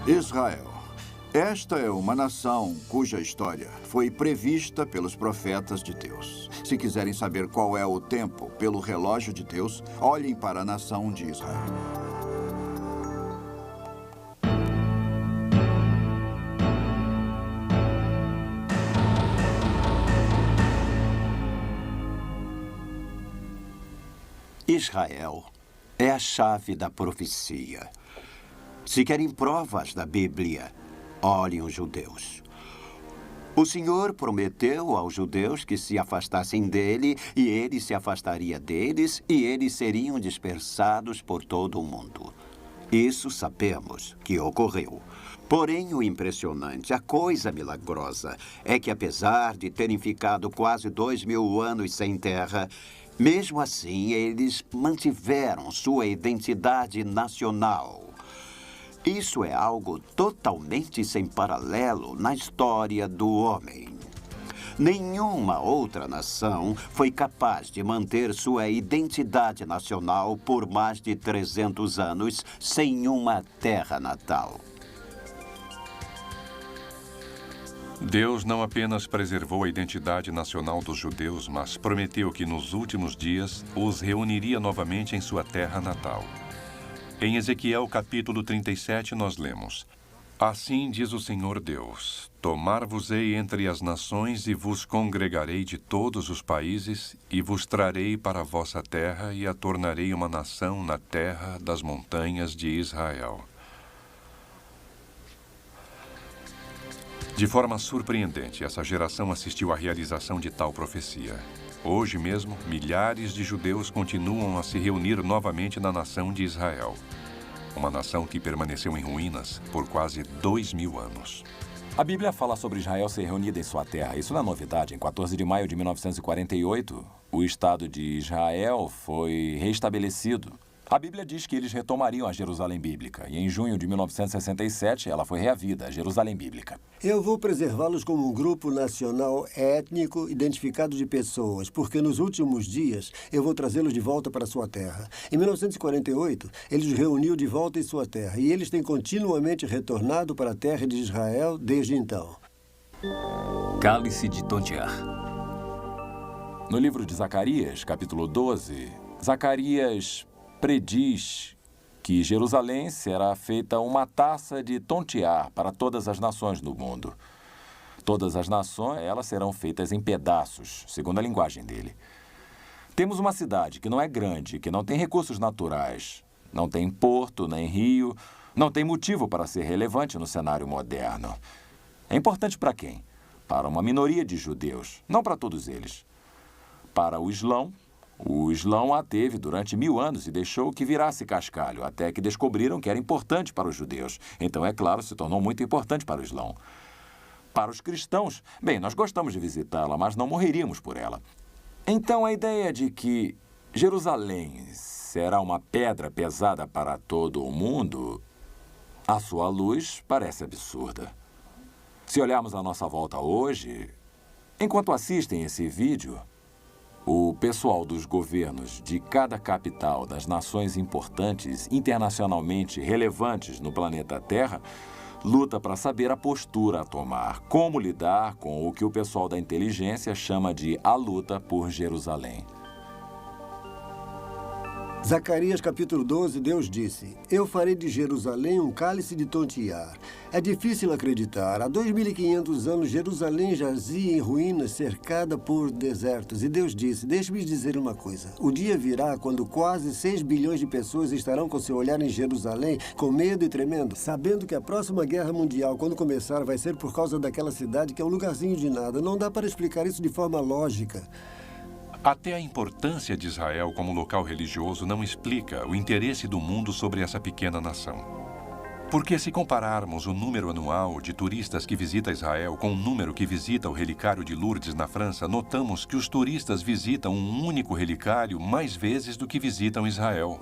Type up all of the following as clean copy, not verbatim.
Israel. Esta é uma nação cuja história foi prevista pelos profetas de Deus. Se quiserem saber qual é o tempo pelo relógio de Deus, olhem para a nação de Israel. Israel é a chave da profecia. Se querem provas da Bíblia, olhem os judeus. O Senhor prometeu aos judeus que se afastassem dele, e ele se afastaria deles, e eles seriam dispersados por todo o mundo. Isso sabemos que ocorreu. Porém, o impressionante, a coisa milagrosa, é que apesar de terem ficado quase 2000 anos sem terra, mesmo assim, eles mantiveram sua identidade nacional. Isso é algo totalmente sem paralelo na história do homem. Nenhuma outra nação foi capaz de manter sua identidade nacional por mais de 300 anos sem uma terra natal. Deus não apenas preservou a identidade nacional dos judeus, mas prometeu que nos últimos dias os reuniria novamente em sua terra natal. Em Ezequiel capítulo 37 nós lemos: Assim diz o Senhor Deus, tomar-vos-ei entre as nações e vos congregarei de todos os países e vos trarei para a vossa terra e a tornarei uma nação na terra das montanhas de Israel. De forma surpreendente, essa geração assistiu à realização de tal profecia. Hoje mesmo, milhares de judeus continuam a se reunir novamente na nação de Israel. Uma nação que permaneceu em ruínas por quase 2000 anos. A Bíblia fala sobre Israel ser reunida em sua terra. Isso não é novidade. Em 14 de maio de 1948, o Estado de Israel foi reestabelecido. A Bíblia diz que eles retomariam a Jerusalém Bíblica. E em junho de 1967, ela foi reavida, a Jerusalém Bíblica. Eu vou preservá-los como um grupo nacional étnico identificado de pessoas, porque nos últimos dias eu vou trazê-los de volta para sua terra. Em 1948, ele os reuniu de volta em sua terra, e eles têm continuamente retornado para a terra de Israel desde então. Cálice de Tontiar. No livro de Zacarias, capítulo 12, Zacarias prediz que Jerusalém será feita uma taça de tontear para todas as nações do mundo. Todas as nações, elas serão feitas em pedaços, segundo a linguagem dele. Temos uma cidade que não é grande, que não tem recursos naturais, não tem porto, nem rio, não tem motivo para ser relevante no cenário moderno. É importante para quem? Para uma minoria de judeus, não para todos eles. Para o Islão a teve durante 1000 anos e deixou que virasse cascalho, até que descobriram que era importante para os judeus. Então, é claro, se tornou muito importante para o Islão. Para os cristãos, bem, nós gostamos de visitá-la, mas não morreríamos por ela. Então, a ideia de que Jerusalém será uma pedra pesada para todo o mundo, à sua luz, parece absurda. Se olharmos à nossa volta hoje, enquanto assistem esse vídeo, o pessoal dos governos de cada capital das nações importantes, internacionalmente relevantes no planeta Terra, luta para saber a postura a tomar, como lidar com o que o pessoal da inteligência chama de a luta por Jerusalém. Zacarias capítulo 12, Deus disse: Eu farei de Jerusalém um cálice de tontear. É difícil acreditar. Há 2500 anos, Jerusalém jazia em ruínas, cercada por desertos. E Deus disse: Deixe-me dizer uma coisa. O dia virá quando quase 6 bilhões de pessoas estarão com seu olhar em Jerusalém, com medo e tremendo, sabendo que a próxima guerra mundial, quando começar, vai ser por causa daquela cidade que é um lugarzinho de nada. Não dá para explicar isso de forma lógica. Até a importância de Israel como local religioso não explica o interesse do mundo sobre essa pequena nação. Porque se compararmos o número anual de turistas que visita Israel com o número que visita o relicário de Lourdes na França, notamos que os turistas visitam um único relicário mais vezes do que visitam Israel.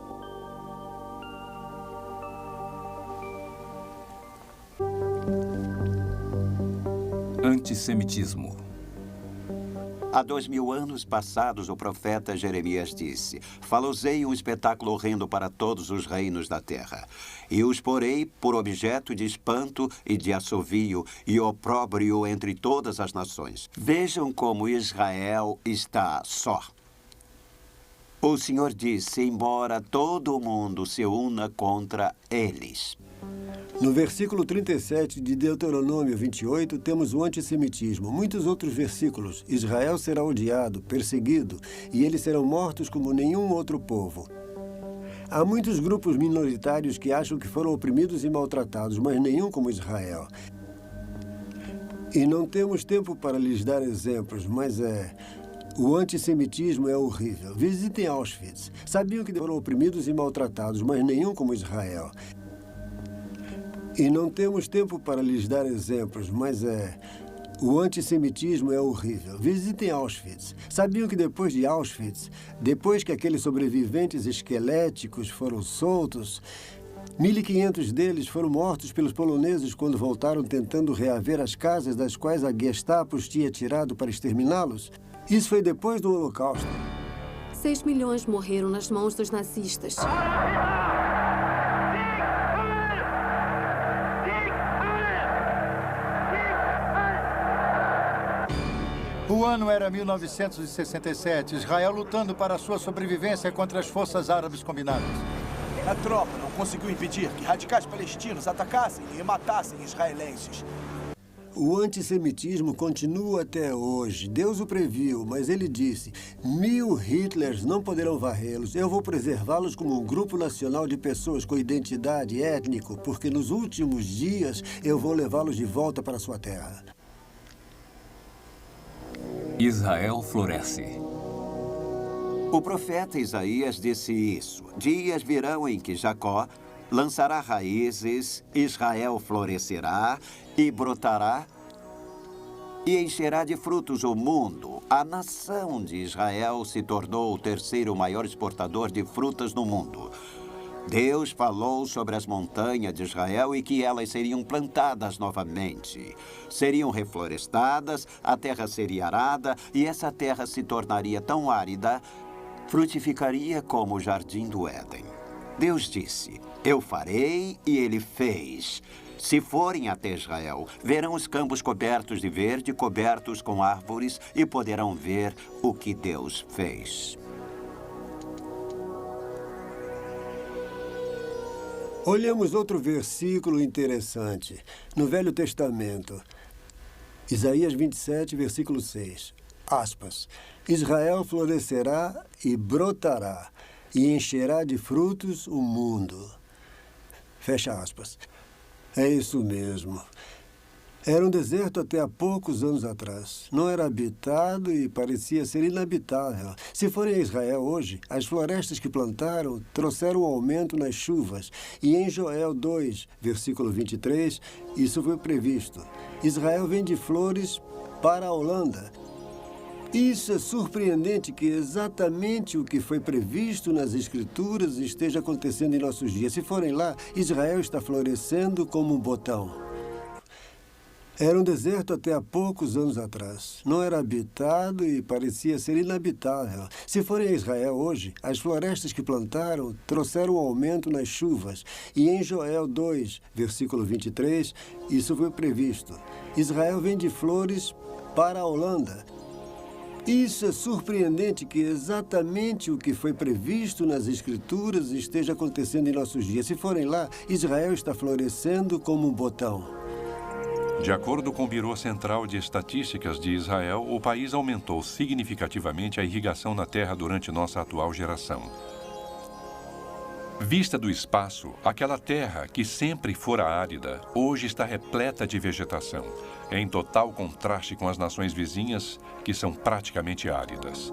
Antissemitismo. Há 2000 anos passados, o profeta Jeremias disse: falosei um espetáculo horrendo para todos os reinos da terra, e os porei por objeto de espanto e de assovio e opróbrio entre todas as nações. Vejam como Israel está só. O Senhor disse: embora todo o mundo se una contra eles. No versículo 37 de Deuteronômio 28, temos o antissemitismo. Muitos outros versículos. Israel será odiado, perseguido, e eles serão mortos como nenhum outro povo. Há muitos grupos minoritários que acham que foram oprimidos e maltratados, mas nenhum como Israel. E não temos tempo para lhes dar exemplos, mas o antissemitismo é horrível. Visitem Auschwitz. Sabiam que foram oprimidos e maltratados, mas nenhum como Israel. E não temos tempo para lhes dar exemplos, mas o antissemitismo é horrível. Visitem Auschwitz. Sabiam que depois de Auschwitz, depois que aqueles sobreviventes esqueléticos foram soltos, 1.500 deles foram mortos pelos poloneses quando voltaram tentando reaver as casas das quais a Gestapo os tinha tirado para exterminá-los? Isso foi depois do Holocausto. 6 milhões morreram nas mãos dos nazistas. O ano era 1967, Israel lutando para sua sobrevivência contra as forças árabes combinadas. A tropa não conseguiu impedir que radicais palestinos atacassem e matassem israelenses. O antissemitismo continua até hoje. Deus o previu, mas ele disse: 1000 Hitlers não poderão varrê-los. Eu vou preservá-los como um grupo nacional de pessoas com identidade étnico, porque nos últimos dias eu vou levá-los de volta para sua terra. Israel floresce. O profeta Isaías disse isso. Dias virão em que Jacó lançará raízes, Israel florescerá e brotará e encherá de frutos o mundo. A nação de Israel se tornou o terceiro maior exportador de frutas no mundo. Deus falou sobre as montanhas de Israel e que elas seriam plantadas novamente. Seriam reflorestadas, a terra seria arada e essa terra se tornaria tão árida, frutificaria como o jardim do Éden. Deus disse: eu farei, e ele fez. Se forem até Israel, verão os campos cobertos de verde, cobertos com árvores, e poderão ver o que Deus fez. Olhamos outro versículo interessante. No Velho Testamento, Isaías 27, versículo 6. Aspas. Israel florescerá e brotará, e encherá de frutos o mundo. Fecha aspas. É isso mesmo. Era um deserto até há poucos anos atrás. Não era habitado e parecia ser inabitável. Se forem a Israel hoje, as florestas que plantaram trouxeram um aumento nas chuvas. E em Joel 2, versículo 23, isso foi previsto. Israel vende flores para a Holanda. Isso é surpreendente que exatamente o que foi previsto nas Escrituras esteja acontecendo em nossos dias. Se forem lá, Israel está florescendo como um botão. Era um deserto até há poucos anos atrás. Não era habitado e parecia ser inabitável. Se forem a Israel hoje, as florestas que plantaram trouxeram um aumento nas chuvas. E em Joel 2, versículo 23, isso foi previsto. Israel vende flores para a Holanda. Isso é surpreendente que exatamente o que foi previsto nas Escrituras esteja acontecendo em nossos dias. Se forem lá, Israel está florescendo como um botão. De acordo com o Bureau Central de Estatísticas de Israel, o país aumentou significativamente a irrigação na terra durante nossa atual geração. Vista do espaço, aquela terra que sempre fora árida, hoje está repleta de vegetação, em total contraste com as nações vizinhas, que são praticamente áridas.